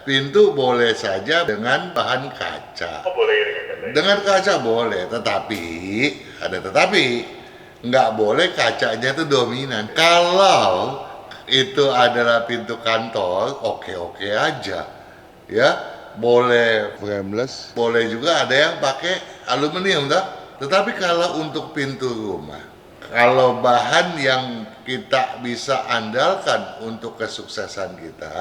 Pintu boleh saja dengan bahan kaca. Oh boleh dengan kaca. Dengan kaca boleh, tetapi ada tetapi nggak boleh kacanya itu dominan. Kalau itu adalah pintu kantor, oke-oke aja, ya boleh frameless, boleh juga ada yang pakai aluminium, dah. Tetapi kalau untuk pintu rumah, kalau bahan yang kita bisa andalkan untuk kesuksesan kita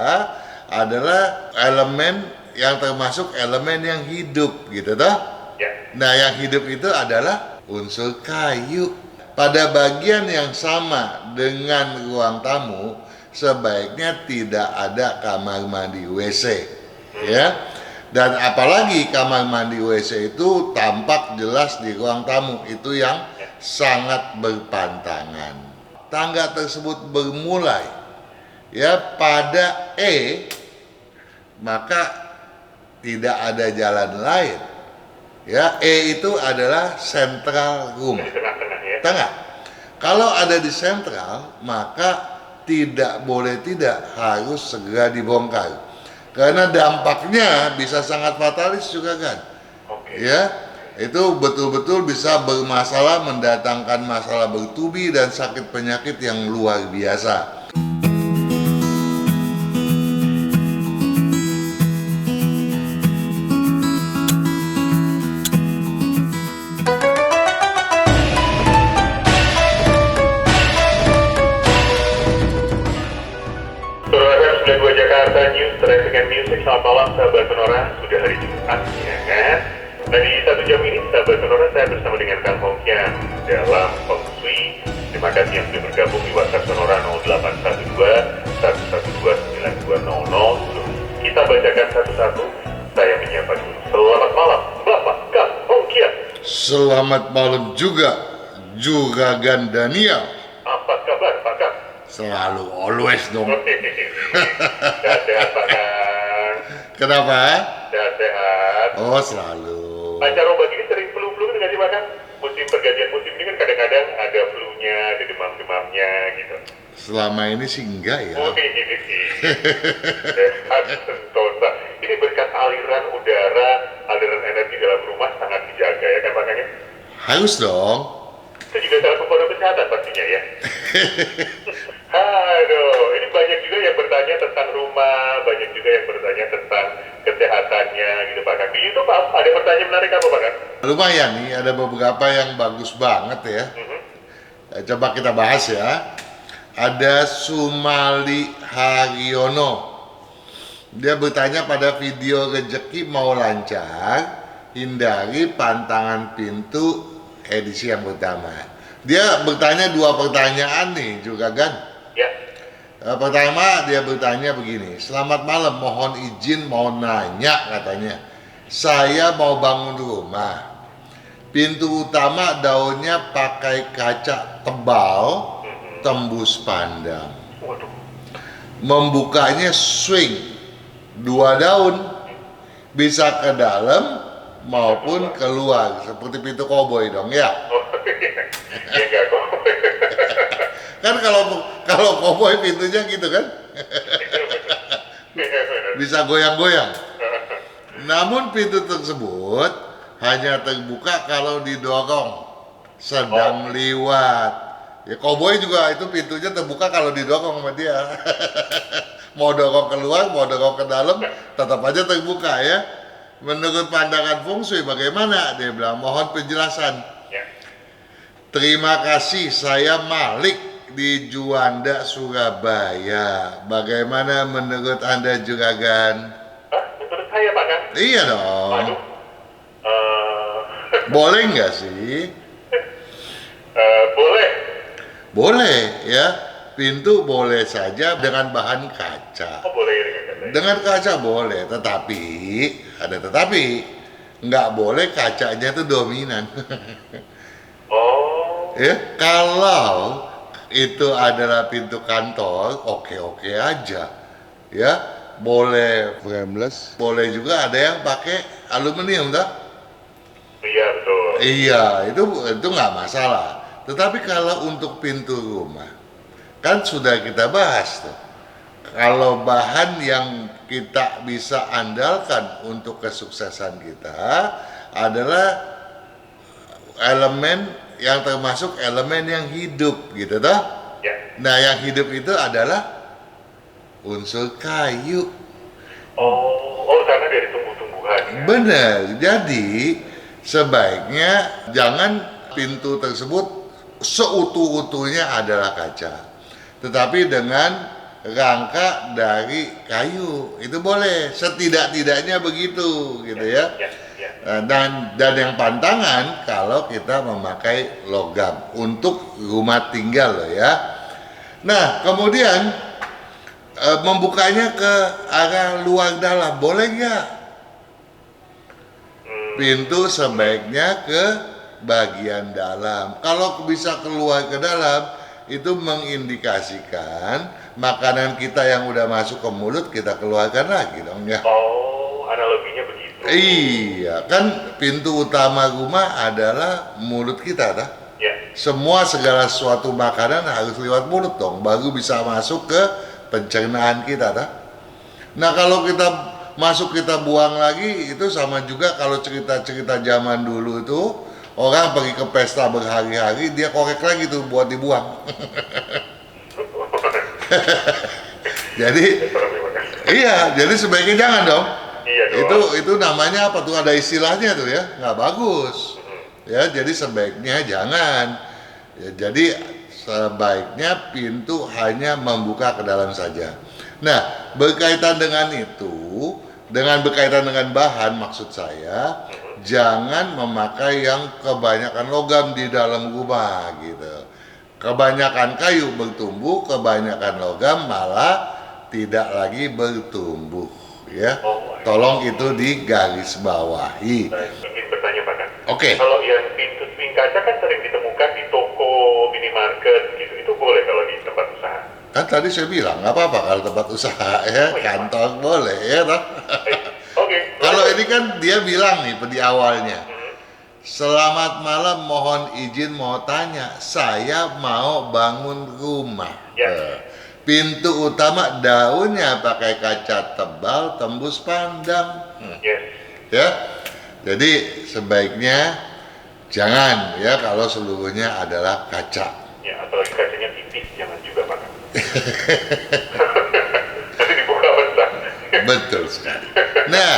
adalah elemen yang termasuk elemen yang hidup, gitu toh. Ya. Nah, yang hidup itu adalah unsur kayu. Pada bagian yang sama dengan ruang tamu, sebaiknya tidak ada kamar mandi WC, ya. Dan apalagi kamar mandi WC itu tampak jelas di ruang tamu, itu yang sangat berpantangan. Tangga tersebut bermulai ya pada E, maka tidak ada jalan lain. Ya, E itu adalah central room. Di tengah-tengah ya. Tengah. Kalau ada di sentral, maka tidak boleh tidak harus segera dibongkar. Karena dampaknya bisa sangat fatalis juga kan. Oke. Ya, itu betul-betul bisa bermasalah, mendatangkan masalah bertubi dan sakit penyakit yang luar biasa. Saudara 92 Jakarta News, Traffic and Music. Selamat malam sahabat Sonora, sudah hari Jumat ya kan. Nah di 1 jam ini sahabat Sonora saya bersama dengan Kang Hongkian dalam Feng Shui. Terima kasih yang sudah bergabung di WhatsApp Sonora 0812 112 9200. Kita bacakan satu-satu. Saya menyapa dulu. Selamat malam Bapak Kang Hongkian. Selamat malam juga Juragan Daniel. Apa kabar Pak Kang? Selalu always dong. Sehat Pak Kang. Kenapa? Sehat. Oh, selalu. Acara obat ini sering flu-flu nggak sih Pak Kang? Musim pergantian musim ini kan kadang-kadang ada flu-nya, ada demam-demamnya gitu. Selama ini sih enggak ya. Oh ini sih. Sehat sentosa. Ini berkat aliran udara, aliran energi dalam rumah sangat dijaga ya kan Pak Kang ya? Harus dong. Itu juga salah satu kode kesehatan pastinya ya. Aduh, ini banyak juga yang bertanya tentang rumah, banyak juga yang bertanya tentang kesehatannya gitu Pak Kang. Di YouTube Pak, ada pertanyaan menarik apa Pak Kang? Lumayan nih, ada beberapa yang bagus banget ya. Coba kita bahas ya. Ada Sumali Haryono. Dia bertanya, pada video rezeki mau lancar, hindari pantangan pintu edisi yang pertama. Dia bertanya dua pertanyaan nih juga kan. Ya. Pertama dia bertanya begini, selamat malam, mohon izin mau nanya katanya. Saya mau bangun rumah, pintu utama daunnya pakai kaca tebal, tembus pandang. Waduh. Membukanya swing, 2 daun, bisa ke dalam maupun keluar, seperti pintu koboi dong ya. Oh, ya enggak kok. Kan kalau koboi pintunya gitu kan, bisa goyang-goyang. Namun pintu tersebut hanya terbuka kalau didorong sedang liwat. Ya koboi juga itu pintunya terbuka kalau didorong sama dia. Mau dorong keluar, mau dorong ke dalam, tetap aja terbuka ya. Menurut pandangan Feng Shui bagaimana? Dia bilang mohon penjelasan. Ya. Terima kasih, saya Malik di Juanda, Surabaya. Bagaimana menurut Anda Juragan? Hah? Menurut saya Pak Kang? Iya dong. Aduh. Boleh nggak sih? Boleh. Boleh ya. Pintu boleh saja dengan bahan kaca. Oh, boleh dengan kaca. Dengan kaca boleh, tetapi ada tetapi nggak boleh kacanya itu dominan. Oh. Ya, kalau itu adalah pintu kantor, oke-oke aja. Ya, boleh frameless, boleh juga ada yang pakai aluminium, dah. Iya betul. Iya, itu nggak masalah. Tetapi kalau untuk pintu rumah, kan sudah kita bahas tuh. kalau bahan yang kita bisa andalkan untuk kesuksesan kita adalah elemen yang termasuk elemen yang hidup gitu toh. Ya. Nah, yang hidup itu adalah unsur kayu. Oh, karena dari tumbuh-tumbuhan ya? Benar. Jadi sebaiknya jangan pintu tersebut seutuh-utuhnya adalah kaca, tetapi dengan rangka dari kayu. Itu boleh, setidak-tidaknya begitu gitu ya. Ya. Dan yang pantangan kalau kita memakai logam untuk rumah tinggal loh ya. Nah, kemudian membukanya ke arah luar dalam, boleh nggak? Pintu sebaiknya ke bagian dalam. Kalau bisa keluar ke dalam, itu mengindikasikan makanan kita yang udah masuk ke mulut kita keluarkan lagi dong ya. Oh, analoginya begitu. Iya, kan pintu utama rumah adalah mulut kita, dah. Ya. Semua segala sesuatu makanan harus lewat mulut dong, baru bisa masuk ke pencernaan kita, dah. Nah, kalau kita masuk kita buang lagi, itu sama juga kalau cerita-cerita zaman dulu itu orang pergi ke pesta berhari-hari, dia korek lagi tuh buat dibuang. Jadi, iya, jadi sebaiknya jangan dong. Iya dong. Itu namanya apa tuh, ada istilahnya tuh ya, nggak bagus ya. Jadi sebaiknya jangan ya, jadi sebaiknya pintu hanya membuka ke dalam saja. Nah, berkaitan dengan itu, berkaitan dengan bahan, maksud saya jangan memakai yang kebanyakan logam di dalam rumah gitu. Kebanyakan kayu bertumbuh, kebanyakan logam malah tidak lagi bertumbuh ya. Tolong itu digarisbawahi. Nah, ingin bertanya Pak Kang. Oke. Kalau yang pintu swing kaca kan sering ditemukan di toko, minimarket gitu. Itu boleh kalau di tempat usaha? Kan tadi saya bilang nggak apa-apa kalau tempat usaha ya, kantor boleh ya toh. Oke. Kalau ini kan dia bilang nih di awalnya, selamat malam, mohon izin mau tanya, saya mau bangun rumah. Ya. Pintu utama daunnya pakai kaca tebal tembus pandang. Yes. Ya, jadi sebaiknya jangan ya kalau seluruhnya adalah kaca. Ya, apalagi kacanya tipis, jangan juga Pak Kang. Nanti dibuka besar. Betul sekali. Nah,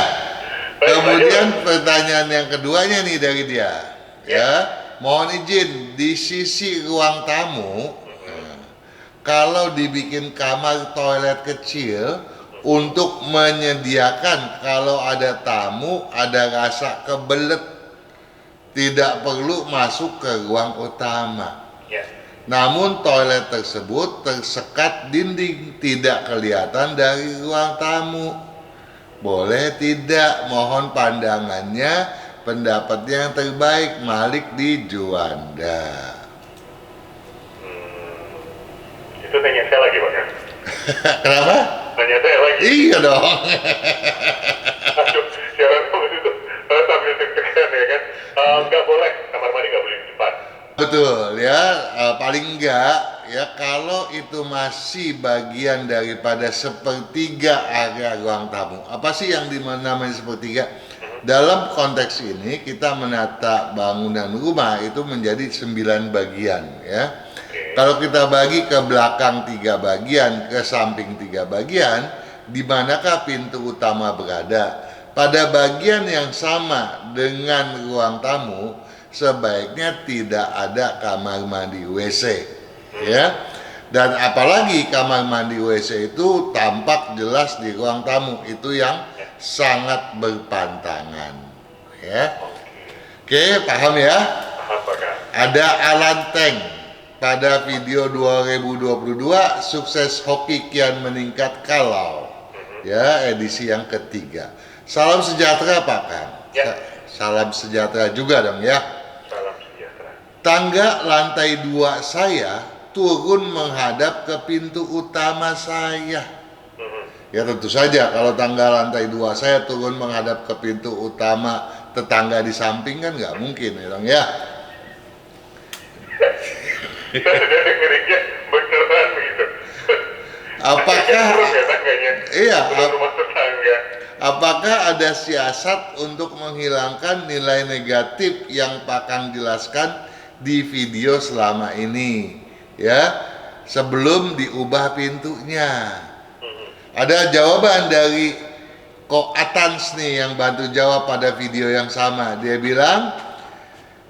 kemudian pertanyaan yang keduanya nih dari dia, ya, mohon izin di sisi ruang tamu, kalau dibikin kamar toilet kecil untuk menyediakan kalau ada tamu ada rasa kebelet, tidak perlu masuk ke ruang utama. Ya. Namun toilet tersebut tersekat dinding, tidak kelihatan dari ruang tamu. Boleh tidak? Mohon pandangannya, pendapatnya yang terbaik. Malik di Juanda. Itu tanya saya lagi Pak Kang. Kenapa? Tanya saya lagi. Iya dong. Aduh, siaran kamu itu sambil deg-degan ya kan. Nggak boleh, kamar mandi nggak boleh di depan. Betul ya, paling enggak ya kalau itu masih bagian daripada sepertiga area ruang tamu. Apa sih yang namanya sepertiga? Dalam konteks ini kita menata bangunan rumah itu menjadi 9 bagian ya. Kalau kita bagi ke belakang 3 bagian, ke samping 3 bagian, di manakah pintu utama berada? Pada bagian yang sama dengan ruang tamu, sebaiknya tidak ada kamar mandi WC, ya. Dan apalagi kamar mandi WC itu tampak jelas di ruang tamu, itu yang sangat berpantangan, ya. Oke, paham ya? Paham Pak Kang. Ada Alan Teng pada video 2022 sukses hoki kian meningkat kalau, ya, edisi yang ketiga. Salam sejahtera Pak Kang. Ya. Salam sejahtera juga dong ya. Salam sejahtera. Tangga lantai 2 saya turun menghadap ke pintu utama saya. Ya tentu saja kalau tangga lantai 2 saya turun menghadap ke pintu utama tetangga di samping kan nggak mungkin ya dong ya. Saya sudah dengerinnya beneran begitu. Apakah Terus ya tangganya. iya, Rumah tetangga. apakah ada siasat untuk menghilangkan nilai negatif yang Pak Kang jelaskan di video selama ini, ya, sebelum diubah pintunya? Ada jawaban dari Ko Atans nih yang bantu jawab pada video yang sama. Dia bilang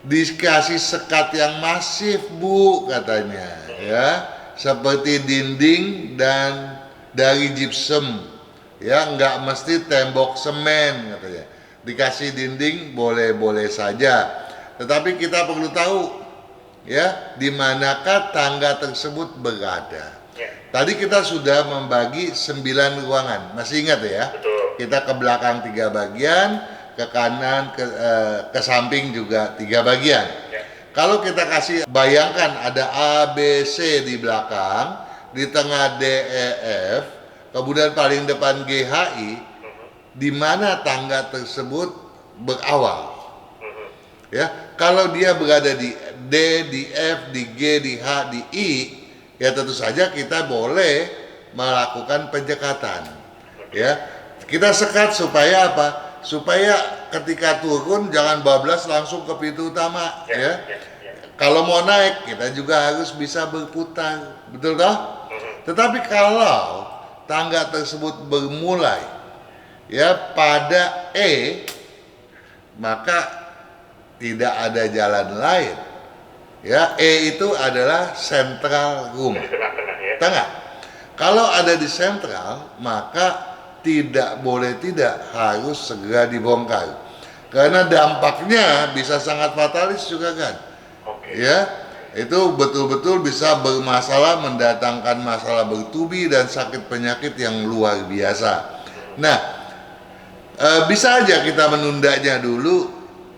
dikasih sekat yang masif Bu katanya, ya, seperti dinding dan dari gypsum, ya, nggak mesti tembok semen katanya. Dikasih dinding boleh-boleh saja, tetapi kita perlu tahu, ya, di manakah tangga tersebut berada. Ya, Tadi kita sudah membagi 9 ruangan, masih ingat ya? betul. Kita ke belakang 3 bagian, ke kanan, ke samping juga 3 bagian. Ya. Kalau kita kasih, bayangkan ada A, B, C di belakang, di tengah D, E, F, kemudian paling depan G, H, I, di mana tangga tersebut berawal. Ya, kalau dia berada di D, di F, di G, di H, di I, ya tentu saja kita boleh melakukan penyekatan. Ya, kita sekat supaya apa? Supaya ketika turun jangan bablas langsung ke pintu utama, ya. Kalau mau naik kita juga harus bisa berputar, betul toh? Tetapi kalau tangga tersebut bermulai, ya, pada E, maka tidak ada jalan lain. Ya, E itu adalah sentral rumah. Di tengah-tengah ya. Tengah. Kalau ada di sentral, maka tidak boleh tidak harus segera dibongkar. Karena dampaknya bisa sangat fatalis juga kan. Oke. Ya, itu betul-betul bisa bermasalah, mendatangkan masalah bertubi dan sakit penyakit yang luar biasa. Nah, bisa aja kita menundanya dulu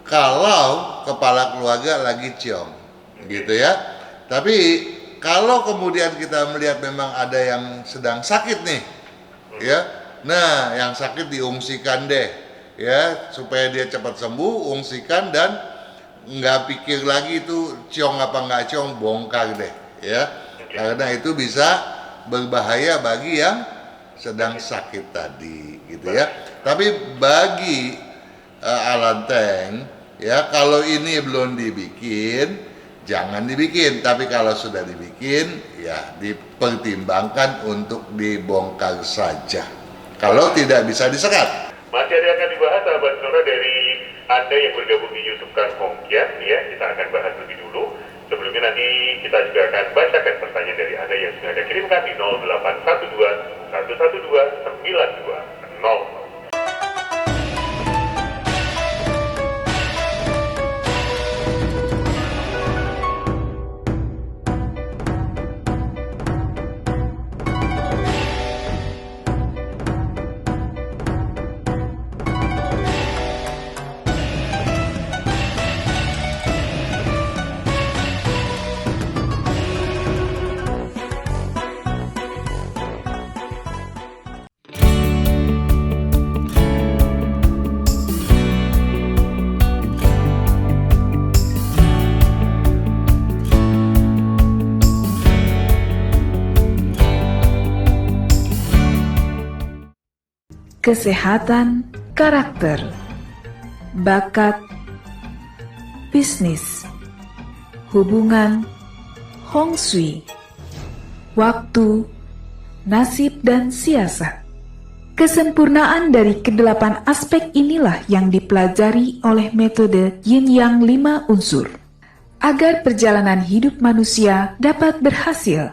kalau kepala keluarga lagi ciong, gitu ya. Tapi kalau kemudian kita melihat memang ada yang sedang sakit nih, ya, nah yang sakit diungsikan deh, ya, supaya dia cepat sembuh, ungsikan dan nggak pikir lagi itu ciong apa nggak ciong, bongkar deh, ya, karena itu bisa berbahaya bagi yang sedang sakit tadi, gitu ya. Tapi bagi Alanteng, ya, kalau ini belum dibikin, jangan dibikin. Tapi kalau sudah dibikin, ya dipertimbangkan untuk dibongkar saja. Kalau tidak bisa disekat. Masih ada yang akan dibahas sahabat sonora dari Anda yang bergabung di YouTube Kang Hongkian, ya. Kita akan bahas lebih dulu. Sebelumnya nanti kita juga akan bacakan pertanyaan dari Anda yang sudah Anda kirimkan di 0812 112 9200. Kesehatan karakter, bakat, bisnis, hubungan, Hong Shui, waktu, nasib dan siasat. Kesempurnaan dari kedelapan aspek inilah yang dipelajari oleh metode Yin Yang 5 unsur, agar perjalanan hidup manusia dapat berhasil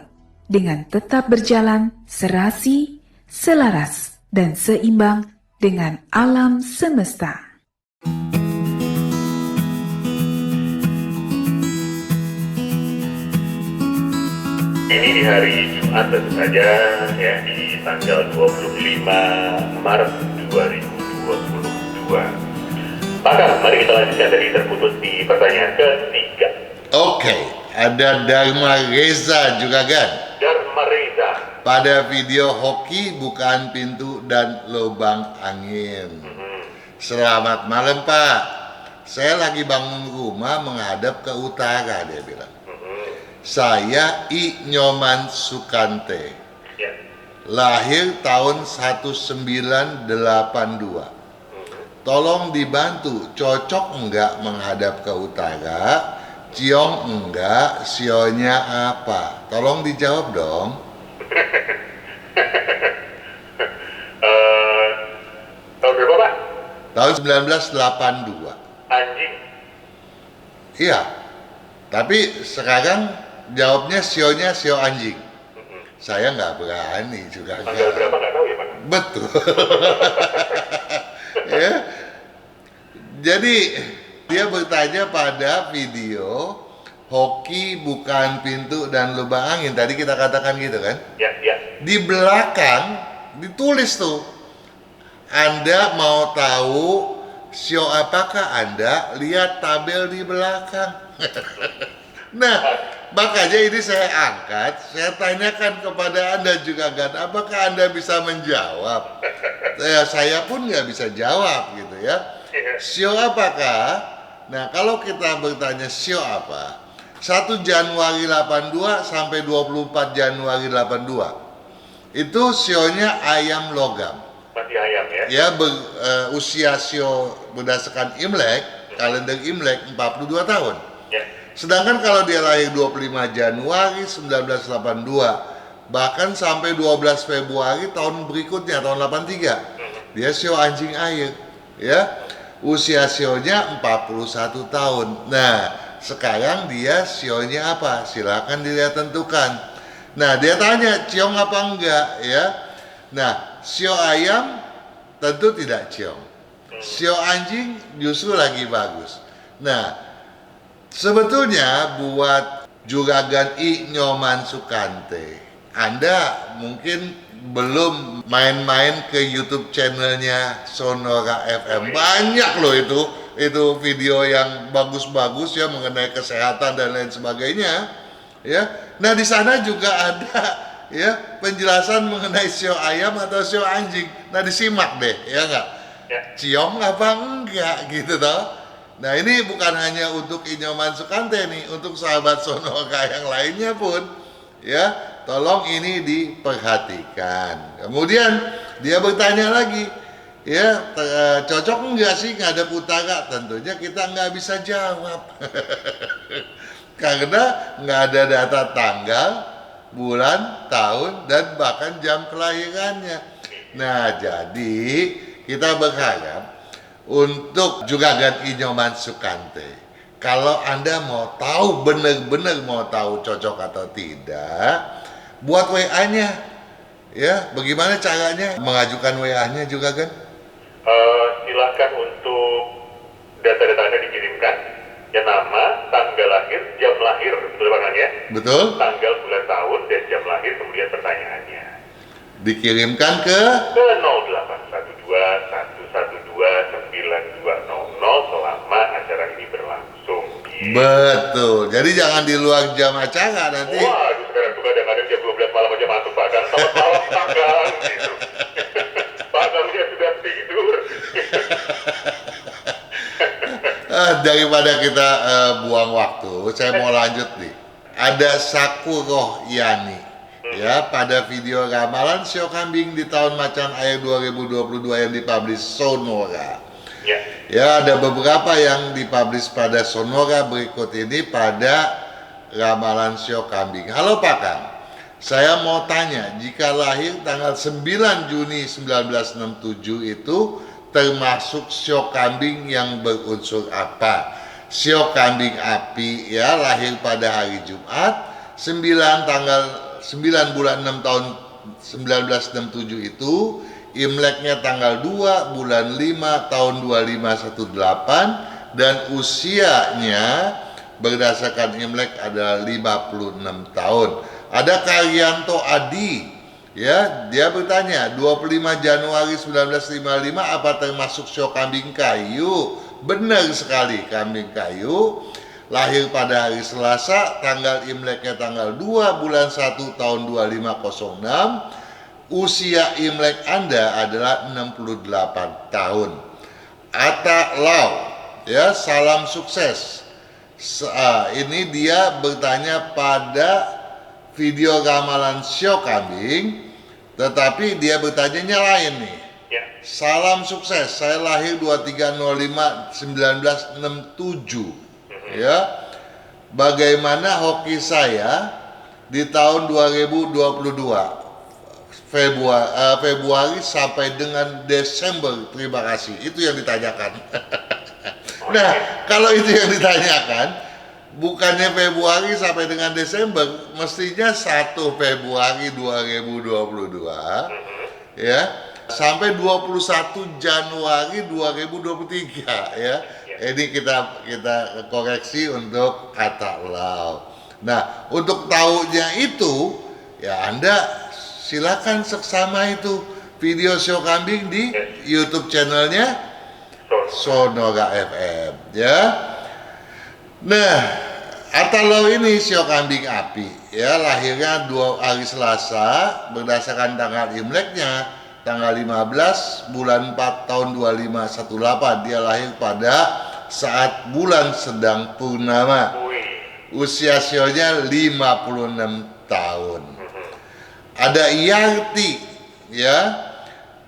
dengan tetap berjalan serasi, selaras, dan seimbang dengan alam semesta. Ini di hari Jumat tentu saja, ya, di tanggal 25 Maret 2022. Maka mari kita lanjutkan dari terputus di pertanyaan ketiga. Oke, ada Dharma Reza juga kan? Dharma Reza. Pada video hoki bukaan pintu dan lubang angin. Selamat malam Pak. Saya lagi bangun rumah menghadap ke utara, dia bilang. Saya I Nyoman Sukante. Ya. lahir tahun 1982. Tolong dibantu, cocok enggak menghadap ke utara? Ciong enggak, sionya apa? Tolong dijawab dong. Tahun berapa, Pak? Tahun 1982. Anjing. Iya. Tapi sekarang jawabnya sionya sio anjing. Saya nggak berani juga. Tanggal berapa nggak tahu ya, Pak? Betul. Ya. Jadi dia bertanya pada video hoki bukan pintu dan lubang angin. Tadi kita katakan gitu kan? Ya, ya. Di belakang ditulis tuh, Anda mau tahu sio apakah? Anda lihat tabel di belakang. Nah, makanya ini saya angkat, saya tanyakan kepada Anda juga kan, apakah Anda bisa menjawab? Saya pun nggak bisa jawab gitu ya. Sio apakah? Nah, kalau kita bertanya sio apa? 1 Januari 82 sampai 24 Januari 82. Itu sionya ayam logam. Masih ayam ya? Ya, usia sio berdasarkan Imlek, kalender Imlek 42 tahun. Ya. Sedangkan kalau dia lahir 25 Januari 1982, bahkan sampai 12 Februari tahun berikutnya, tahun 83, dia sio anjing air, ya. Usia sionya 41 tahun. Nah, sekarang dia sionya apa? Silakan dilihat tentukan. Nah, dia tanya, ciong apa enggak, ya. Nah, sio ayam tentu tidak ciong. Sio anjing justru lagi bagus. Nah, sebetulnya buat Juragan I Nyoman Sukante, Anda mungkin belum main-main ke YouTube channelnya Sonora FM. Banyak loh itu video yang bagus-bagus ya mengenai kesehatan dan lain sebagainya. Ya, nah di sana juga ada ya penjelasan mengenai sio ayam atau sio anjing. Nah disimak deh, ya nggak? Ya. Ciong apa enggak gitu toh? Nah ini bukan hanya untuk Inyoman Sukante nih, untuk sahabat Sonora yang lainnya pun, ya tolong ini diperhatikan. Kemudian dia bertanya lagi, ya cocok enggak sih ngadep utara? Tentunya kita nggak bisa jawab, karena nggak ada data tanggal, bulan, tahun, dan bahkan jam kelahirannya. Nah jadi kita berharap untuk Juragan Inyoman Sukante, kalau Anda mau tahu, benar-benar mau tahu cocok atau tidak, buat WA-nya. Ya, bagaimana caranya mengajukan WA-nya juga kan? Silakan untuk data-data Anda dikirimkan. Ya, nama, tanggal lahir, jam lahir, betul Pak ya? Betul. Tanggal, bulan, tahun, dan jam lahir, kemudian pertanyaannya. Dikirimkan ke 0812-112-9200 selama acara ini berlangsung. Betul. Jadi jangan di luar jam acara nanti. Waduh, sekarang tuh kadang-kadang jam 12 malam aja masuk Pak Kang. Selamat malam Pak Kang gitu. Pak Kangnya sudah tidur. Daripada kita buang waktu, saya mau lanjut nih. Ada Sakuroh Yani, ya, pada video ramalan sio kambing di tahun macan air 2022 yang dipublish Sonora. Ya. Ya, ada beberapa yang dipublish pada Sonora berikut ini pada ramalan sio kambing. Halo Pak Kang, saya mau tanya, jika lahir tanggal 9 Juni 1967 itu termasuk sio kambing yang berunsur apa? Sio kambing api, ya, lahir pada hari Jumat 9 bulan 6 tahun 1967 itu, Imleknya tanggal 2 bulan 5 tahun 2518, dan usianya berdasarkan Imlek adalah 56 tahun. Ada Karyanto Adi, ya, dia bertanya 25 Januari 1955 apa termasuk sio kambing kayu? Benar sekali, kambing kayu, lahir pada hari Selasa, tanggal Imleknya tanggal 2 bulan 1 tahun 2506. Usia Imlek Anda adalah 68 tahun. Atta Lau, ya, salam sukses. Ini dia bertanya pada video ramalan sio kambing Tetapi dia bertanyanya lain nih. Ya. Salam sukses, saya lahir 2305/1967. Ya. Bagaimana hoki saya di tahun 2022? Februari sampai dengan Desember, terima kasih. Itu yang ditanyakan. Nah, kalau itu yang ditanyakan, bukannya Februari sampai dengan Desember, mestinya 1 Februari 2022, ya, sampai 21 Januari 2023, ya. Ini kita koreksi untuk kata lau. Nah, untuk tahunya itu, ya Anda silakan seksama itu video show kambing di YouTube channelnya Sonora FM, ya. Nah, Atalau ini show kambing api, ya, lahirnya 2 hari Selasa berdasarkan tanggal Imleknya tanggal 15 bulan 4 tahun 2518. Dia lahir pada saat bulan sedang purnama. Usia sionya 56 tahun. Ada Yarti, ya.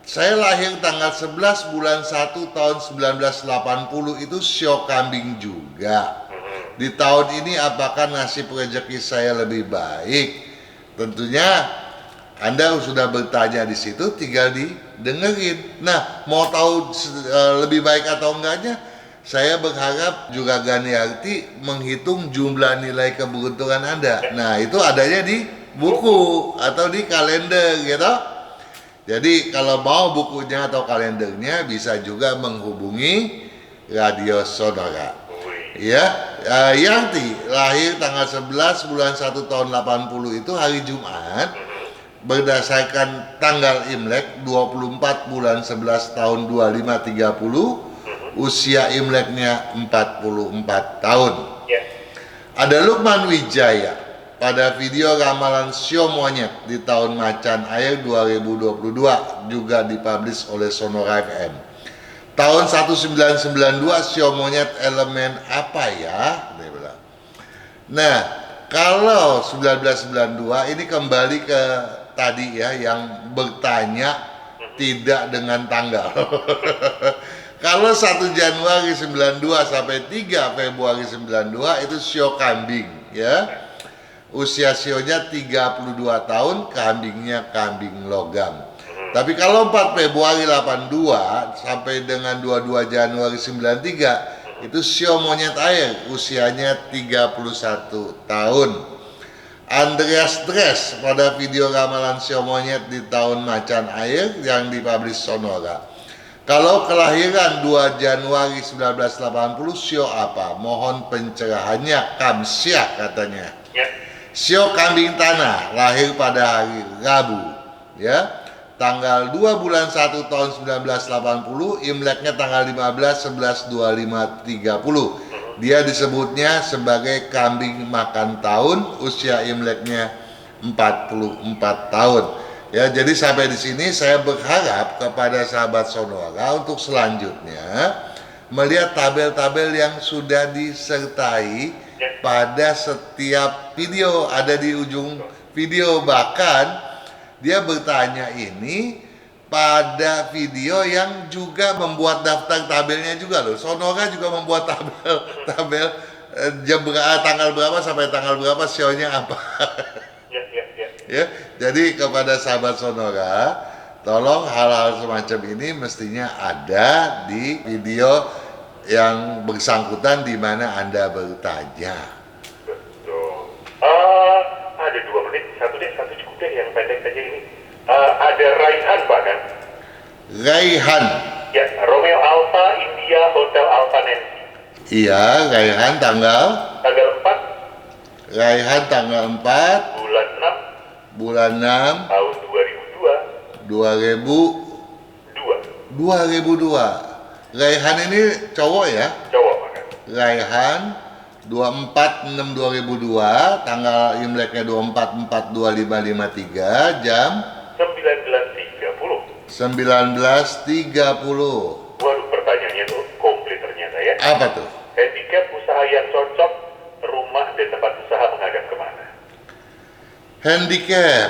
Saya lahir tanggal 11 bulan 1 tahun 1980, itu sio kambing juga. Di tahun ini apakah nasib rezeki saya lebih baik? Tentunya Anda sudah bertanya di situ, tinggal didengerin. Nah, mau tahu lebih baik atau enggaknya, saya berharap juga Ganiarti menghitung jumlah nilai keberuntungan Anda. Nah, itu adanya di buku atau di kalender, gitu. Jadi kalau mau bukunya atau kalendernya, bisa juga menghubungi Radio Sonora. Ya, Yanti lahir tanggal 11 bulan 1 tahun 80, itu hari Jumat berdasarkan tanggal Imlek 24 bulan 11 tahun 2530. Usia Imleknya 44 tahun. Ada Lukman Wijaya pada video ramalan Sio Monyet di tahun Macan Air 2022, juga dipublish oleh Sonora FM. Tahun 1992, Sio Monyet elemen apa ya? Dia bilang. Nah, kalau 1992 ini kembali ke tadi, ya, yang bertanya tidak dengan tanggal. Kalau 1 Januari 92 sampai 3 Februari 92 itu sio kambing, ya. Usia sionya 32 tahun, kambingnya kambing logam. Tapi kalau 4 Februari 82 sampai dengan 22 Januari 93 itu sio monyet air, usianya 31 tahun. Andreas Dress pada video ramalan sio monyet di tahun Macan Air yang dipublish Sonora. Kalau kelahiran 2 Januari 1980, sio apa? Mohon pencerahannya, Kamsyah katanya. Sio kambing tanah, lahir pada hari Rabu, ya. Tanggal 2 bulan 1 tahun 1980, Imleknya tanggal 15 11 25 30. Dia disebutnya sebagai kambing makan tahun, usia Imleknya 44 tahun. Ya, jadi sampai di sini saya berharap kepada sahabat Sonora untuk selanjutnya melihat tabel-tabel yang sudah disertai pada setiap video, ada di ujung video. Bahkan dia bertanya ini pada video yang juga membuat daftar tabelnya juga loh. Sonora juga membuat tabel jam berapa, tanggal berapa sampai tanggal berapa, sionya apa. Ya, jadi kepada sahabat Sonora, tolong hal-hal semacam ini mestinya ada di video yang bersangkutan di mana Anda bertanya. Betul. Ada 2 menit, satu cukup deh, yang pendek aja ini. Ada Raihan, Pak, kan? Raihan. Ya, Romeo Alpha India Hotel Alpha Nancy. Iya, Raihan tanggal 4. Raihan tanggal 4 bulan 6 tahun 2002. Raihan ini cowok, ya? Cowok, Pak, kan? Raihan 24/6/2002, tanggal Imleknya 24/4/2553, jam 19.30. Waduh, pertanyaannya tuh komplit ternyata, ya. Apa tuh? Handicap usaha yang cocok, rumah dan tempat usaha menghadap kemana? Handicap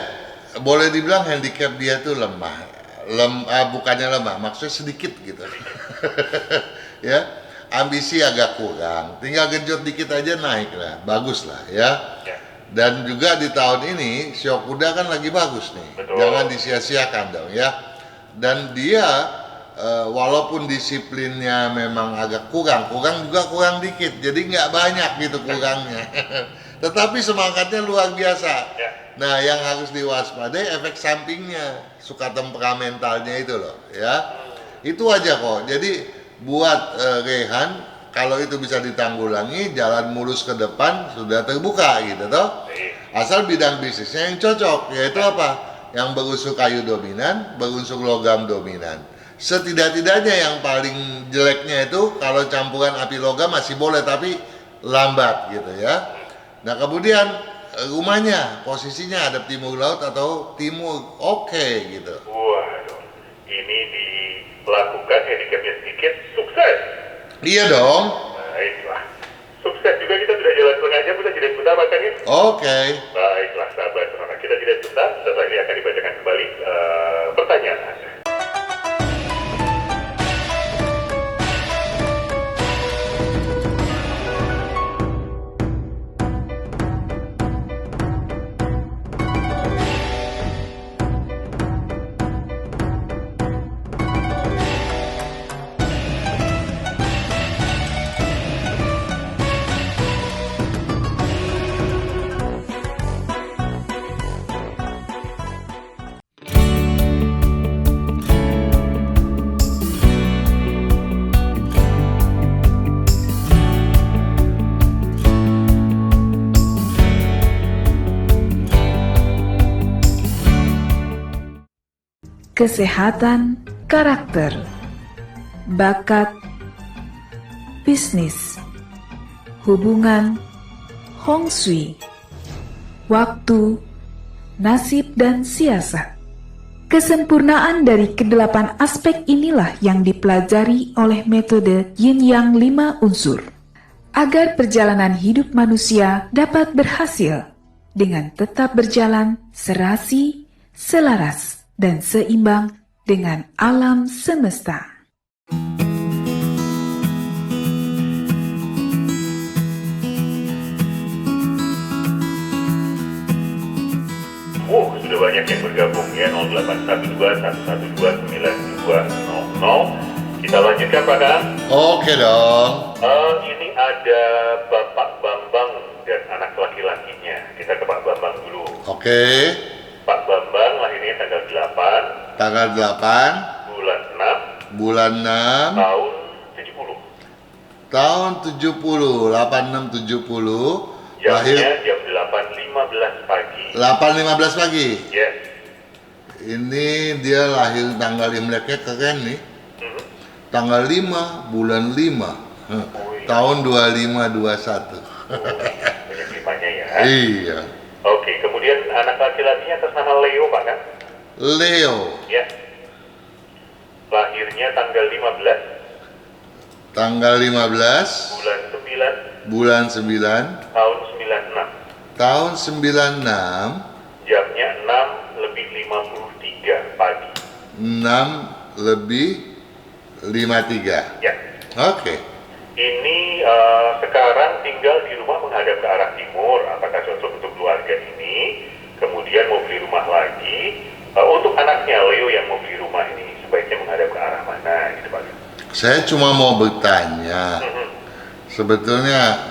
boleh dibilang handicap dia tuh lemah. Bukannya lemah, maksudnya sedikit gitu. Ya, ambisi agak kurang. Tinggal genjot dikit aja naik lah, bagus lah ya. Ya. Dan juga di tahun ini Sio Kuda kan lagi bagus nih. Betul. Jangan disia-siakan dong ya. Dan dia walaupun disiplinnya memang agak kurang juga kurang dikit. Jadi nggak banyak gitu kurangnya. Tetapi semangatnya luar biasa. Ya. Nah, yang harus diwaspadai efek sampingnya, suka temperamentalnya itu loh, ya. Itu aja kok. Jadi buat Rehan, kalau itu bisa ditanggulangi, jalan mulus ke depan sudah terbuka gitu toh. Asal bidang bisnisnya yang cocok, yaitu apa? Yang berunsur kayu dominan, berunsur logam dominan. Setidak-tidaknya yang paling jeleknya itu kalau campuran api logam masih boleh, tapi lambat gitu ya. Nah, kemudian rumahnya posisinya hadap timur laut atau timur, oke gitu. Waduh, ini dilakukan handicapnya sedikit, sukses. Iya dong. Baiklah, sukses juga, kita sudah jalan setengah jam, kita jeda sebentar makan ya. Oke. Baiklah sahabat Sonora, kita jeda sebentar, setelah ini akan dibacakan kembali pertanyaan Anda. Kesehatan karakter, bakat, bisnis, hubungan, Hong Shui, waktu, nasib dan siasat. Kesempurnaan dari kedelapan aspek inilah yang dipelajari oleh metode Yin Yang 5 unsur, agar perjalanan hidup manusia dapat berhasil dengan tetap berjalan serasi, selaras, dan seimbang dengan alam semesta. Sudah banyak yang bergabung ya, 0812-112-9200. Kita lanjutkan Pak Kang. Oke dong. Ini ada Bapak Bambang dan anak laki-lakinya. Kita ke Pak Bambang dulu. Oke. Pak Bambang lahirnya tanggal 8 Tanggal 8 bulan 6 bulan 6 tahun 70. tahun 70, 8670. Lahir Jamnya jam 8.15 pagi. 8.15 pagi. Yes. Ini dia lahir tanggal Imleknya keren nih. Tanggal 5 bulan 5 tahun 2521. Banyak limanya ya. Iya. Oke, kemudian anak laki-lakinya atas nama Leo Pak kan? Leo. Ya. Lahirnya tanggal 15 Tanggal 15 bulan 9 bulan 9 tahun 96. tahun 96 Jamnya 6:53 pagi. 6:53. Ya. Oke. Ini sekarang tinggal di rumah menghadap ke arah timur. Apakah cocok untuk keluarga ini? Kemudian mau beli rumah lagi. Untuk anaknya Leo yang mau beli rumah ini sebaiknya menghadap ke arah mana gitu Pak? Saya cuma mau bertanya. Sebetulnya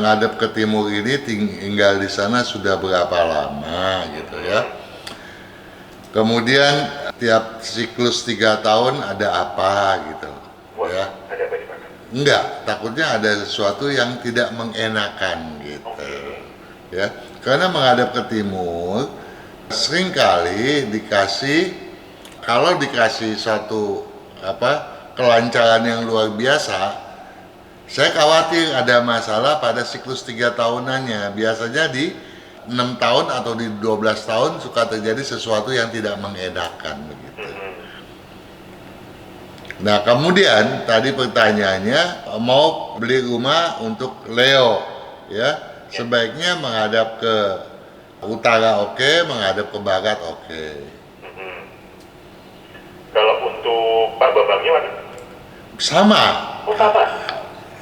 ngadep ke timur ini tinggal di sana sudah berapa lama gitu ya. Kemudian tiap siklus 3 tahun ada apa gitu. Wah, Ya. ada apa nih Pak? Enggak, takutnya ada sesuatu yang tidak mengenakan gitu. Ya, karena menghadap ke timur seringkali kalau dikasih suatu kelancaran yang luar biasa, saya khawatir ada masalah pada siklus 3 tahunannya. Biasanya di 6 tahun atau di 12 tahun suka terjadi sesuatu yang tidak mengenakan begitu. Nah, kemudian tadi pertanyaannya mau beli rumah untuk Leo, ya sebaiknya menghadap ke utara oke, menghadap ke barat oke. Mhm. Kalau untuk Pak Bambangnya mana? Sama, Oh sama.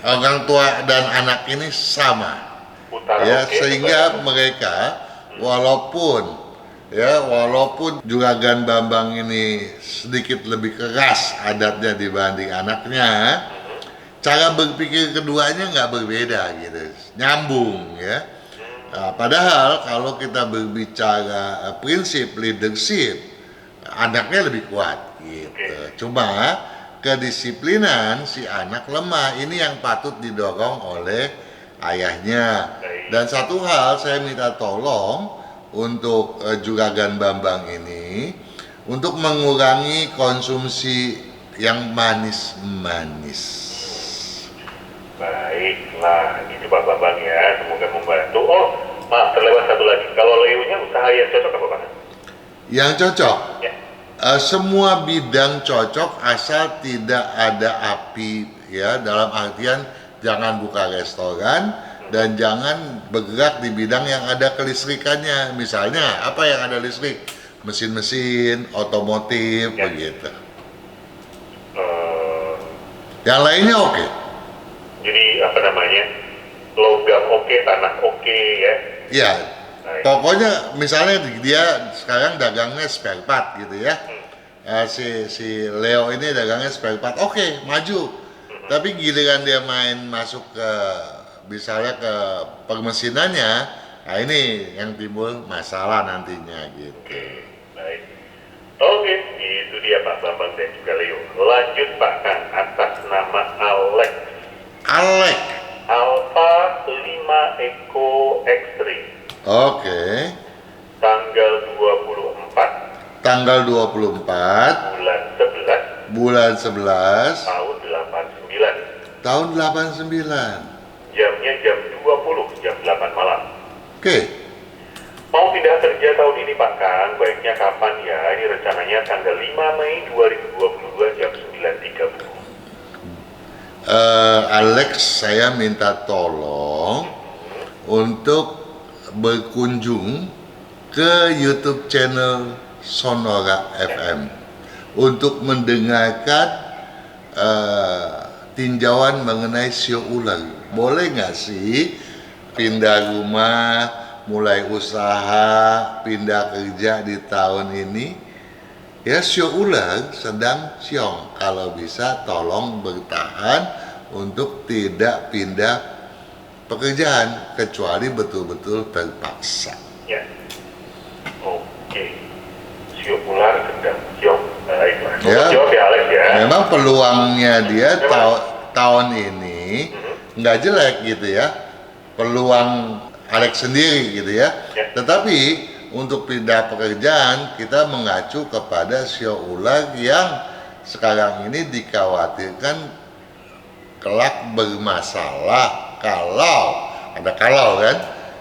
orang tua dan anak ini sama. Utara Ya, oke. sehingga mereka walaupun Juragan Bambang ini sedikit lebih keras adatnya dibanding anaknya, cara berpikir keduanya nggak berbeda gitu, nyambung ya. Nah, padahal kalau kita berbicara prinsip leadership, anaknya lebih kuat gitu. Cuma kedisiplinan si anak lemah, ini yang patut didorong oleh ayahnya. Dan satu hal saya minta tolong untuk Juragan Bambang ini untuk mengurangi konsumsi yang manis-manis. Baiklah, itu Pak Bambang ya, semoga membantu. Oh, maaf terlewat satu lagi. Kalau Leo-nya usaha yang cocok apa Pak? Yang cocok, Ya. semua bidang cocok asal tidak ada api ya, dalam artian jangan buka restoran dan jangan bergerak di bidang yang ada kelistrikannya. Misalnya apa yang ada listrik? Mesin-mesin, otomotif, Ya. begitu. Eh, Yang lainnya oke. jadi apa namanya? Logam oke, tanah oke ya. Ya, Baik. pokoknya misalnya dia sekarang dagangnya spare part gitu ya. Si Leo ini dagangnya spare part, oke, maju. Tapi giliran dia main masuk ke misalnya ke permesinannya, nah ini yang timbul masalah nantinya gitu. Baik. Oke, itu dia Pak Bambang dan juga Leo. Lanjut Pak Kang, atas nama Alex. Alek, Alpha 5 Eco X-Ray. oke. Tanggal 24 Tanggal 24 bulan 11 bulan 11 tahun 89. tahun 89. Jamnya jam 20, jam 8 malam. Oke. Mau pindah kerja tahun ini Pak Kang, baiknya kapan ya? Ini rencananya tanggal 5 Mei 2022 jam 9.30. Alex, saya minta tolong untuk berkunjung ke YouTube channel Sonora FM untuk mendengarkan tinjauan mengenai sio ular. Boleh nggak sih pindah rumah, mulai usaha, pindah kerja di tahun ini? Ya, sio ular sedang siong. Kalau bisa tolong bertahan untuk tidak pindah pekerjaan kecuali betul-betul terpaksa. Ya. Oke. Sio ular sedang siong. Baiklah. Ya. Jawab ya Alex ya. Memang peluangnya dia tahun ini nggak jelek gitu ya. Peluang Alex sendiri gitu ya. Ya. Tetapi untuk pindah pekerjaan kita mengacu kepada sio ular yang sekarang ini dikhawatirkan kelak bermasalah kalau kan,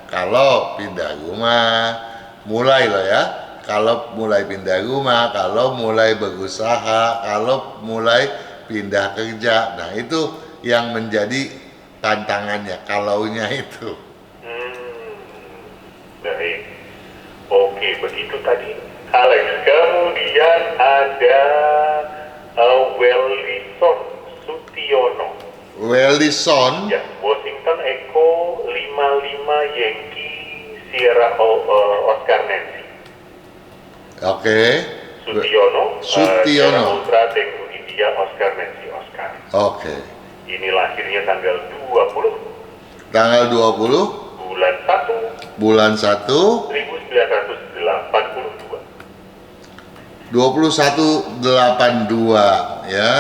kalau pindah rumah, mulai loh ya, kalau mulai pindah rumah, kalau mulai berusaha, kalau mulai pindah kerja. Nah itu yang menjadi tantangannya, kalaunya itu. Baik. Oke, begitu tadi Alex. Kemudian ada Wellison Sutiono. Wellison, Ya, Washington Echo 55 Yankee Sierra Oscar Nancy. oke. Sutiono. Sutiono. Sierra Ultra Tango India Oscar Nancy Oscar. Oke. Ini lahirnya tanggal 20 Tanggal 20 bulan 1 bulan 1 1982. 2182 ya.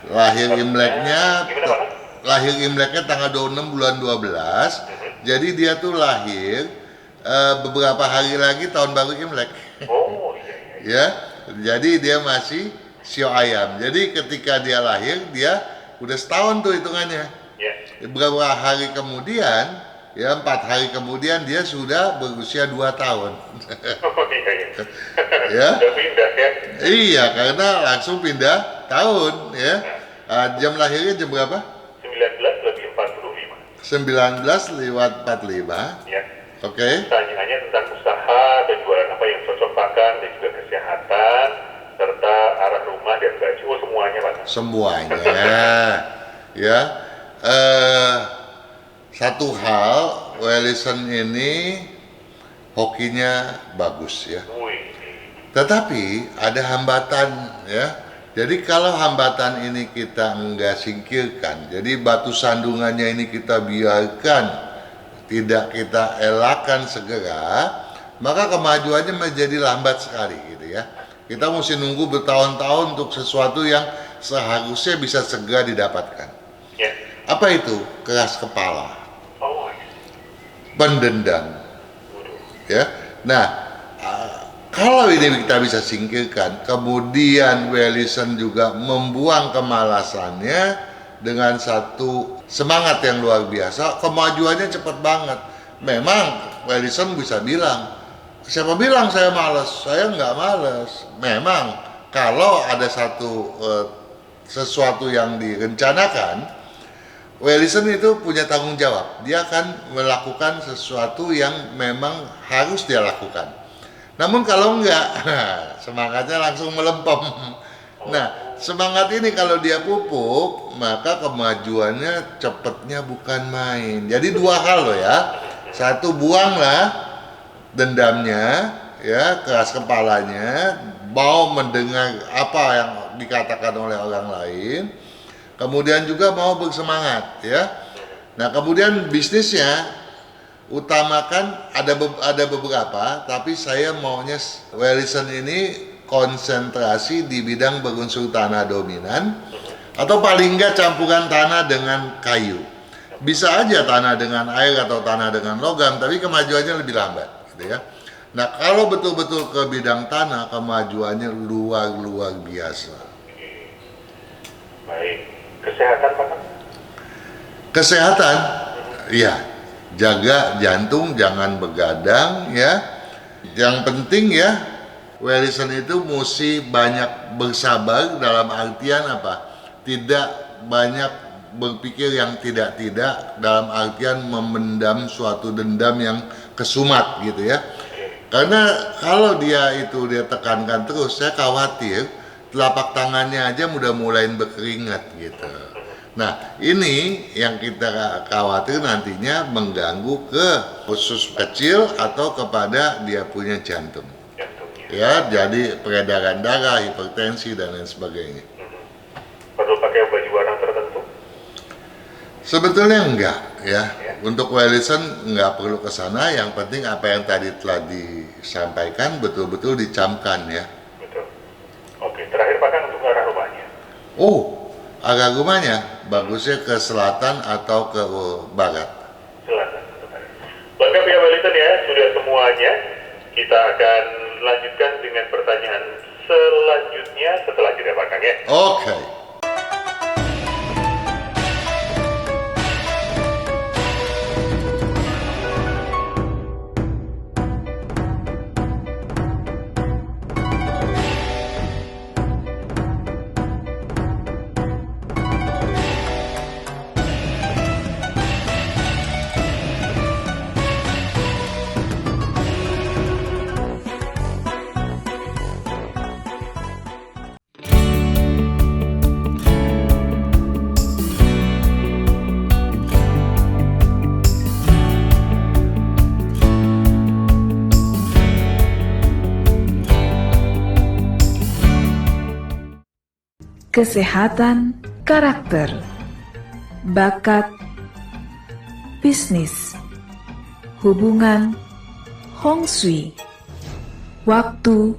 Lahir Imleknya Gimana, Pak? lahir Imleknya tanggal 26 bulan 12. Jadi dia tuh lahir beberapa hari lagi tahun baru Imlek. Oh iya. Ya. Jadi dia masih sio ayam. Jadi ketika dia lahir dia udah setahun tuh hitungannya. Ya. Beberapa hari kemudian, ya 4 hari kemudian dia sudah berusia 2 tahun. Oh iya. Ya. Udah pindah ya. Iya, karena langsung pindah tahun ya. Jam lahirnya jam berapa? 19 lebih 45. 19 lewat 45. Ya. Oke. Pertanyaannya tentang usaha belakang dan juga kesehatan serta arah rumah dan baju, semuanya Pak. Semuanya. Ya. Satu hal, Wellison ini hokinya bagus ya. Wih. Tetapi ada hambatan ya. Jadi kalau hambatan ini kita enggak singkirkan, jadi batu sandungannya ini kita biarkan, tidak kita elakkan segera, maka kemajuannya menjadi lambat sekali gitu ya. Kita mesti nunggu bertahun-tahun untuk sesuatu yang seharusnya bisa segera didapatkan. Ya. Apa itu? Keras kepala, Oh. pendendam. Ya. Nah, kalau ini kita bisa singkirkan, kemudian Wellison juga membuang kemalasannya dengan satu semangat yang luar biasa, kemajuannya cepat banget. Memang Wellison bisa bilang, siapa bilang saya malas? Saya nggak malas. Memang kalau ada sesuatu yang direncanakan, Wellison itu punya tanggung jawab. Dia akan melakukan sesuatu yang memang harus dia lakukan. Namun kalau enggak, semangatnya langsung melempem. Nah, semangat ini kalau dia pupuk, maka kemajuannya cepatnya bukan main. Jadi dua hal loh ya. Satu, buanglah dendamnya, ya, keras kepalanya, mau mendengar apa yang dikatakan oleh orang lain. Kemudian juga mau bersemangat, ya. Nah, kemudian bisnisnya utamakan ada beberapa, tapi saya maunya Wellison ini konsentrasi di bidang berunsur tanah dominan atau paling enggak campuran tanah dengan kayu. Bisa aja tanah dengan air atau tanah dengan logam, tapi kemajuannya lebih lambat gitu ya. Nah, kalau betul-betul ke bidang tanah, kemajuannya luar biasa. Baik. Kesehatan Pak? Kesehatan, iya. Jaga jantung, jangan begadang ya. Yang penting ya, Wellison itu mesti banyak bersabar dalam artian apa? Tidak banyak berpikir yang tidak-tidak, dalam artian memendam suatu dendam yang kesumat gitu ya. Karena kalau dia tekankan terus, saya khawatir telapak tangannya aja udah mulai berkeringat gitu. Nah, ini yang kita khawatir nantinya mengganggu ke usus kecil atau kepada dia punya jantung. Ya, jadi peredaran darah, hipertensi dan lain sebagainya. Perlu pakai baju warna tertentu? Sebetulnya enggak ya. Untuk Wellison enggak perlu ke sana, yang penting apa yang tadi telah disampaikan betul-betul dicamkan ya. Betul. Oke, terakhir Pak, untuk arah rumahnya. Oh, arah rumahnya bagusnya ke selatan atau ke barat. Selatan. Lengkap ya Wellison ya, sudah semuanya. Kita akan lanjutkan dengan pertanyaan selanjutnya setelah jeda Pak Kang ya. Oke. Kesehatan karakter, bakat, bisnis, hubungan, Hong Shui, waktu,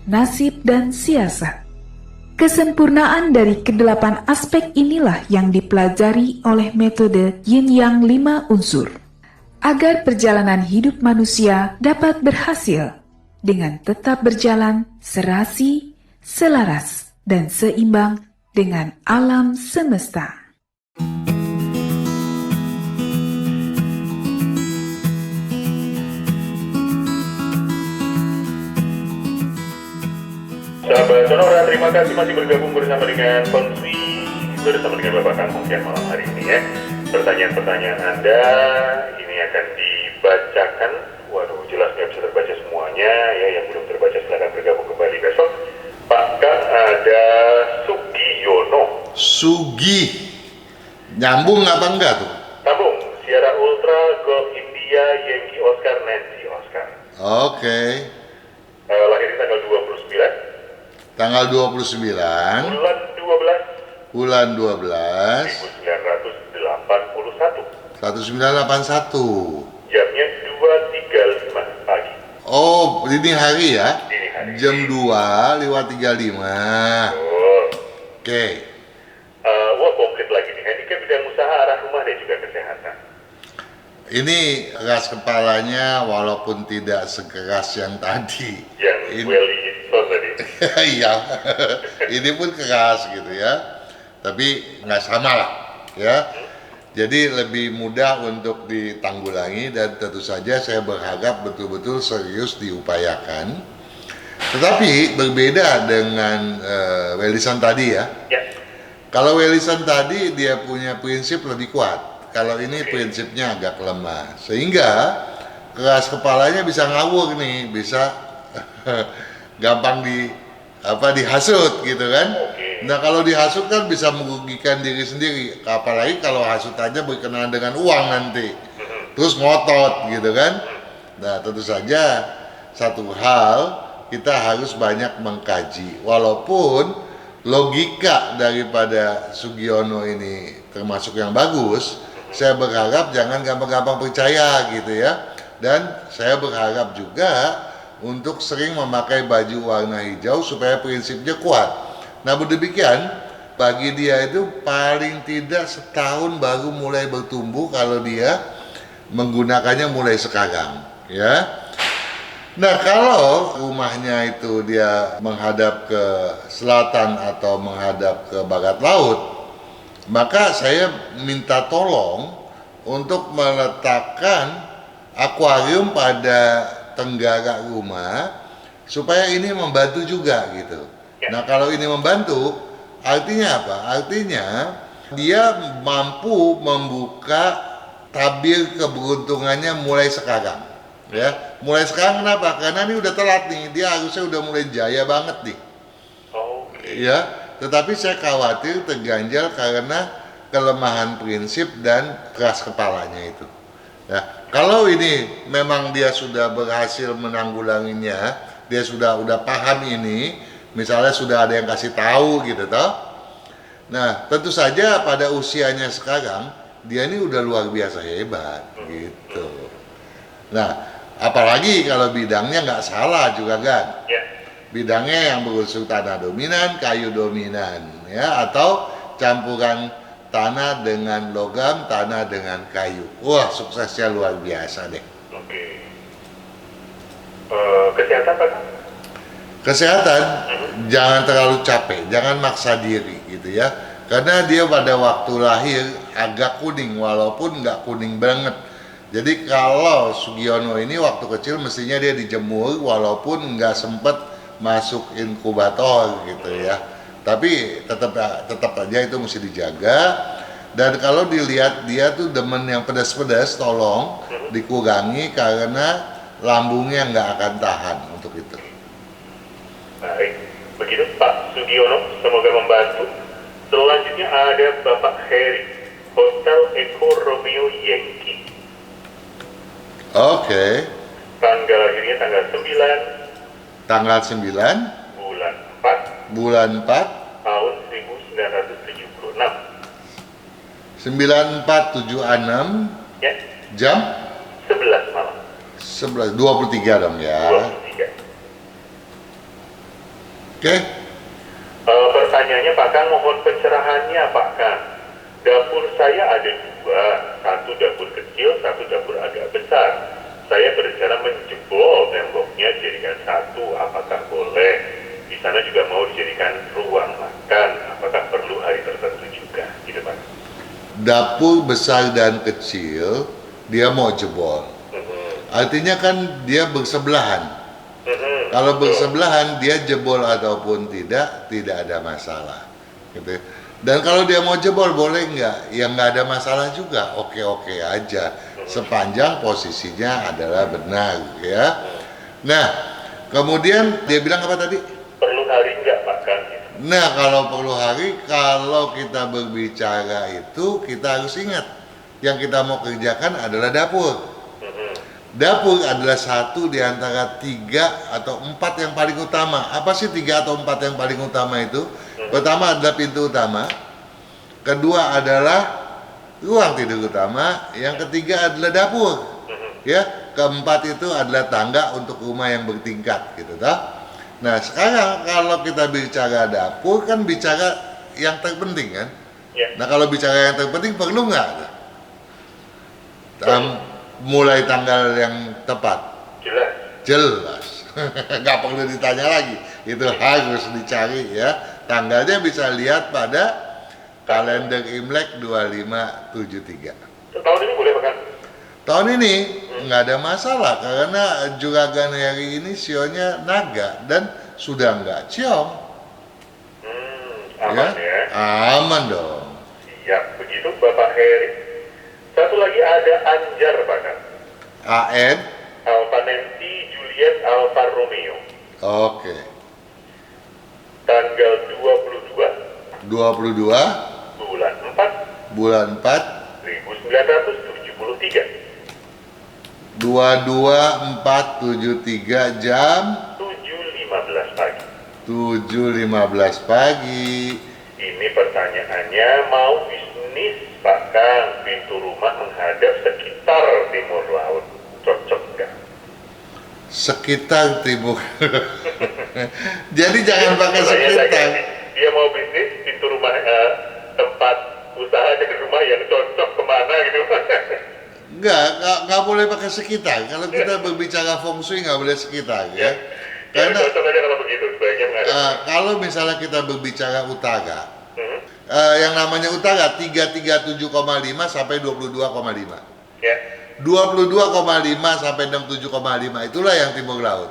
nasib dan siasat. Kesempurnaan dari kedelapan aspek inilah yang dipelajari oleh metode Yin Yang 5 unsur, agar perjalanan hidup manusia dapat berhasil dengan tetap berjalan serasi, selaras, dan seimbang dengan alam semesta. Sahabat Sonora, terima kasih masih bergabung bersama dengan Feng Shui, bersama dengan Bapak Kang Hong Kian malam hari ini ya. Pertanyaan-pertanyaan Anda ini akan dibacakan. Waduh, jelas nggak bisa terbaca semuanya. namanya ya yang belum terbaca silakan bergabung kembali besok. Pak Kang ada Sugiono. Sugi. Nyambung apa enggak tuh? Sambung. Sierra Ultra Golf India Yankee Oscar Nancy Oscar. Oke. Lahirnya tanggal 29 Tanggal 29 bulan 12 bulan 12 1981. 1981. Jamnya 2.35 pagi. Oh, dini hari ya? Dini hari. Jam 2 lewat 35. Oh. Oke. Wah komplit lagi nih. Handicap bidang usaha arah rumah dan juga kesehatan. Ini ras kepalanya walaupun tidak sekeras yang tadi. Yang Welly Gibson tadi. Iya, ini pun keras gitu ya. Tapi nggak sama lah ya. Jadi lebih mudah untuk ditanggulangi dan tentu saja saya berharap betul-betul serius diupayakan. Tetapi berbeda dengan Welisan tadi ya. Ya. Kalau Welisan tadi dia punya prinsip lebih kuat. Kalau ini prinsipnya agak lemah, sehingga keras kepalanya bisa ngawur nih, bisa gampang dihasut gitu kan. Nah kalau dihasut kan bisa merugikan diri sendiri, apalagi kalau hasutannya berkenaan dengan uang nanti, terus ngotot gitu kan. Nah tentu saja satu hal kita harus banyak mengkaji, walaupun logika daripada Sugiono ini termasuk yang bagus. Saya berharap jangan gampang-gampang percaya gitu ya. Dan saya berharap juga untuk sering memakai baju warna hijau supaya prinsipnya kuat. Namun demikian, bagi dia itu paling tidak setahun baru mulai bertumbuh kalau dia menggunakannya mulai sekarang ya. Nah kalau rumahnya itu dia menghadap ke selatan atau menghadap ke barat laut, maka saya minta tolong untuk meletakkan akuarium pada tenggara rumah supaya ini membantu juga gitu. Nah kalau ini membantu, artinya apa? Artinya dia mampu membuka tabir keberuntungannya mulai sekarang. Ya, mulai sekarang kenapa? Karena ini udah telat nih, dia harusnya udah mulai jaya banget nih. Ya, tetapi saya khawatir terganjal karena kelemahan prinsip dan keras kepalanya itu. Ya, kalau ini memang dia sudah berhasil menanggulanginya, dia sudah paham ini, misalnya sudah ada yang kasih tahu gitu toh. Nah, tentu saja pada usianya sekarang dia ini udah luar biasa hebat gitu. Nah, apalagi kalau bidangnya nggak salah juga kan. Bidangnya yang berunsur tanah dominan, kayu dominan, ya, atau campuran tanah dengan logam, tanah dengan kayu. Wah, suksesnya luar biasa deh. Oke. Kesehatan Pak? Kesehatan, jangan terlalu capek, jangan maksa diri gitu ya. Karena dia pada waktu lahir agak kuning, walaupun nggak kuning banget. Jadi kalau Sugiono ini waktu kecil mestinya dia dijemur, walaupun nggak sempet masuk inkubator gitu ya, tapi tetap aja itu mesti dijaga. Dan kalau dilihat dia tuh demen yang pedas-pedas, tolong dikurangi karena lambungnya nggak akan tahan untuk itu. Baik, begitu Pak Sugiono, semoga membantu. Selanjutnya ada Bapak Heri, Hotel Eco Romeo Yankee. Oke. Tanggal lahirnya tanggal 9 bulan 4 tahun 1976. 9476 Ya, jam 11 malam. 23 dong ya. 23. Oke. Pertanyaannya Pak Kang, mohon pencerahannya Pak Kang. Dapur saya ada dua, satu dapur kecil, satu dapur agak besar. Saya berencana menjebol temboknya jadikan satu, apakah boleh? Di sana juga mau dijadikan ruang makan, apakah perlu hari tertentu juga? Gitu Pak. Dapur besar dan kecil dia mau jebol. Artinya kan dia bersebelahan. Kalau bersebelahan dia jebol ataupun tidak ada masalah. Gitu. Dan kalau dia mau jebol boleh nggak? Ya nggak ada masalah juga, oke aja. Sepanjang posisinya adalah benar ya. Nah, Kemudian dia bilang apa tadi? Perlu hari nggak makan gitu. Nah, kalau perlu hari, kalau kita berbicara itu kita harus ingat yang kita mau kerjakan adalah dapur. Dapur adalah satu di antara 3 atau 4 yang paling utama. Apa sih 3 atau 4 yang paling utama itu? Pertama adalah pintu utama, kedua adalah ruang tidur utama, yang ketiga adalah dapur. Ya, keempat itu adalah tangga untuk rumah yang bertingkat, gitu toh. Nah, sekarang kalau kita bicara dapur kan bicara yang terpenting kan. Ya. Nah, kalau bicara yang terpenting perlu nggak? Mulai tanggal yang tepat. Jelas. Jelas. Nggak perlu ditanya lagi. Itu harus dicari ya. Tanggalnya bisa lihat pada kalender Imlek 2573. Tahun ini boleh makan? Tahun ini nggak ada masalah karena juragan hari ini sionya naga dan sudah nggak ciong. Aman ya. Aman dong. Siap, begitu Bapak Heri. Satu lagi ada Anjar Pak Kang. AN. Alpha Nancy Juliet Alfa Romeo. Oke. Tanggal 22 22 bulan 4 bulan 4 1973 22473 jam 7.15 pagi. 7.15 pagi. Ini pertanyaannya, mau bisnis Pak Kang, pintu rumah menghadap sekitar timur laut, cocok nggak? Sekitar timur. Jadi jangan pakai Pertanyaan sekitar. saya, dia mau bisnis pintu rumah, tempat usaha dari rumah yang cocok kemana gitu. Nggak boleh pakai sekitar. Kalau kita berbicara feng shui nggak boleh sekitar ya. Karena Karena cocok aja kalau begitu, sebaiknya menghadap. kalau misalnya kita berbicara utara, yang namanya utara 337,5 sampai 22,5. Ya. 22,5 sampai 67,5 itulah yang timur laut.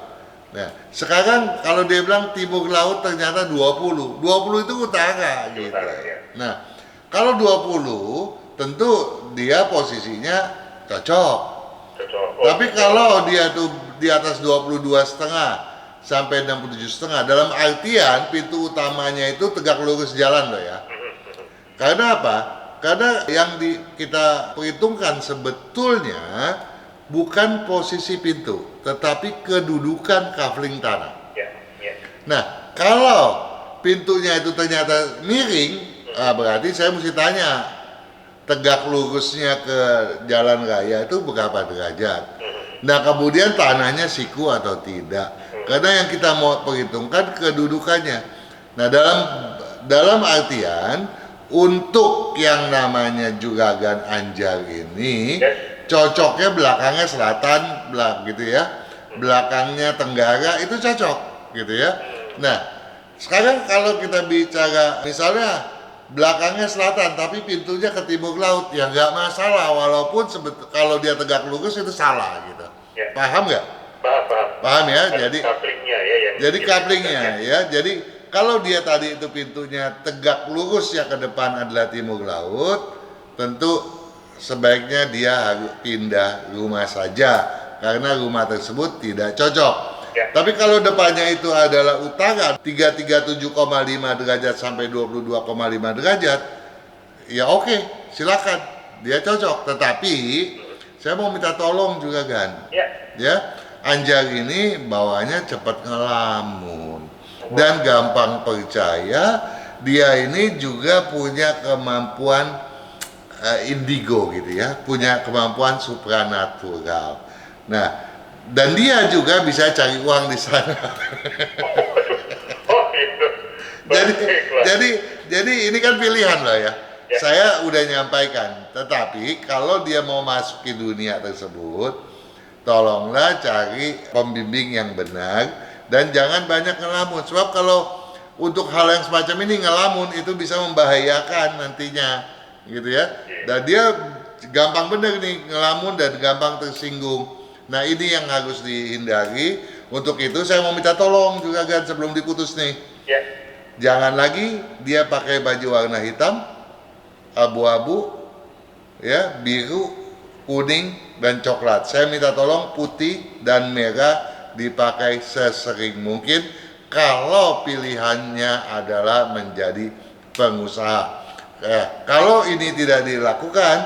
Nah, sekarang kalau dia bilang timur laut ternyata 20 itu utara gitu. Utara, ya. Nah, kalau 20 tentu dia posisinya cocok. Cocok. Tapi kalau dia tuh di atas 22,5 sampai 67,5 dalam artian pintu utamanya itu tegak lurus jalan loh ya. Karena apa? Karena yang kita perhitungkan sebetulnya bukan posisi pintu, tetapi kedudukan kafling tanah. Ya, ya. Nah, kalau pintunya itu ternyata miring, berarti saya mesti tanya, tegak lurusnya ke jalan raya itu berapa derajat? Nah, kemudian tanahnya siku atau tidak? Karena yang kita mau perhitungkan kedudukannya. Nah, dalam artian untuk yang namanya juragan Anjar ini cocoknya belakangnya selatan, gitu ya, belakangnya tenggara itu cocok, gitu ya. Nah, sekarang kalau kita bicara misalnya belakangnya selatan tapi pintunya ke timur laut, ya nggak masalah walaupun kalau dia tegak lurus itu salah gitu. Ya. Paham nggak? Paham. Paham ya. Jadi couplingnya ya yang. Jadi couplingnya ya. Jadi kalau dia tadi itu pintunya tegak lurus ya ke depan adalah timur laut, tentu sebaiknya dia harus pindah rumah saja karena rumah tersebut tidak cocok. Ya. Tapi kalau depannya itu adalah utara 337,5 derajat sampai 22,5 derajat, ya oke, silakan, dia cocok. Tetapi saya mau minta tolong juga kan, ya Anjar ini bawanya cepat ngelamun dan gampang percaya. Dia ini juga punya kemampuan indigo gitu ya, punya kemampuan supranatural. Nah, dan dia juga bisa cari uang di sana. Oh gitu. jadi ini kan pilihan loh ya. Saya udah nyampaikan, tetapi kalau dia mau masuk ke dunia tersebut, tolonglah cari pembimbing yang benar dan jangan banyak ngelamun. Sebab kalau untuk hal yang semacam ini ngelamun itu bisa membahayakan nantinya, gitu ya. Dan dia gampang bener nih ngelamun dan gampang tersinggung. Nah, ini yang harus dihindari. Untuk itu saya mau minta tolong juga kan sebelum diputus nih. Ya. Jangan lagi dia pakai baju warna hitam, abu-abu, ya, biru, kuning dan coklat. Saya minta tolong putih dan merah dipakai sesering mungkin kalau pilihannya adalah menjadi pengusaha. Kalau ini tidak dilakukan,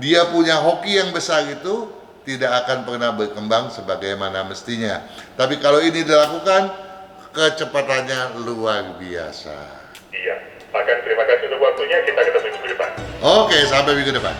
dia punya hoki yang besar itu tidak akan pernah berkembang sebagaimana mestinya. Tapi kalau ini dilakukan, kecepatannya luar biasa. Iya, Pak Kang, terima kasih untuk waktunya. Kita ketemu minggu depan. Oke, sampai minggu depan.